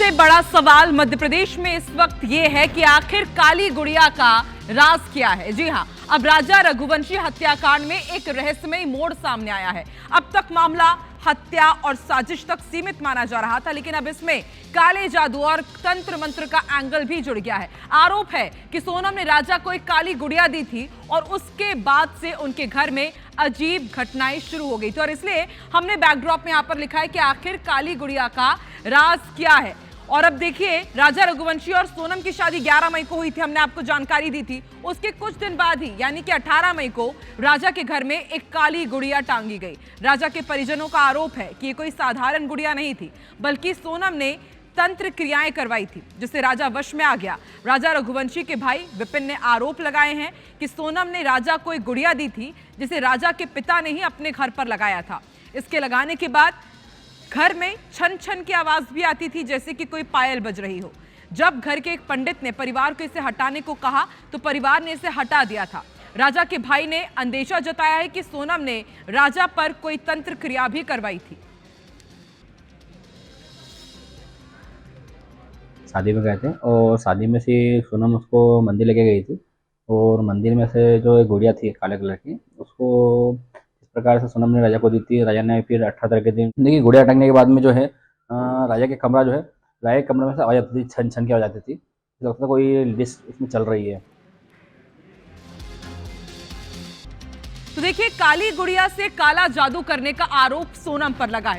सबसे बड़ा सवाल मध्य प्रदेश में इस वक्त ये है कि आखिर काली गुड़िया का राज क्या है। जी हां, अब राजा रघुवंशी हत्याकांड में एक रहस्यमयी मोड़ सामने आया है। अब तक मामला हत्या और साजिश तक सीमित माना जा रहा था, लेकिन अब इसमें काले जादू और तंत्र मंत्र का एंगल भी जुड़ गया है। आरोप है कि सोनम ने राजा को एक काली गुड़िया दी थी और उसके बाद से उनके घर में अजीब घटनाएं शुरू हो गई थी, और इसलिए हमने बैकड्रॉप में यहां पर लिखा है कि आखिर काली गुड़िया का राज क्या है। और अब देखिए, राजा रघुवंशी और सोनम की शादी 11 मई को हुई थी, हमने आपको जानकारी दी थी। उसके कुछ दिन बाद ही यानी कि 18 मई को राजा के घर में एक काली गुड़िया टांगी गई। राजा के परिजनों का आरोप है कि ये कोई साधारण गुड़िया नहीं थी, बल्कि सोनम ने तंत्र क्रियाएं करवाई थी, जिससे राजा वश में आ गया। राजा रघुवंशी के भाई विपिन ने आरोप लगाए हैं कि सोनम ने राजा को एक गुड़िया दी थी, जिसे राजा के पिता ने ही अपने घर पर लगाया था। इसके लगाने के बाद घर में छन छन की आवाज भी आती थी, जैसे कि कोई पायल बज रही हो। जब घर के एक पंडित ने परिवार को इसे हटाने को कहा तो परिवार ने इसे हटा दिया था। राजा के भाई ने अंदेशा जताया है कि सोनम ने राजा पर कोई तंत्र क्रिया भी करवाई थी। शादी में गए थे और शादी में से सोनम उसको मंदिर लेके गई थी, और मंदिर में से जो एक गुड़िया थी काले कलर की, उसको इस प्रकार से सोनम ने राजा को दी थी। राजा ने फिर 18 तारीख के दिन देखिए गुड़िया टंगने के बाद में जो है राजा के कमरा जो है, राजा के कमरे में से आवाज आती थी, छन छन की आवाज आती थी। लगता था कोई डिश इसमें चल रही है। तो देखिए, काली गुड़िया से काला जादू करने का आरोप सोनम पर लगा है।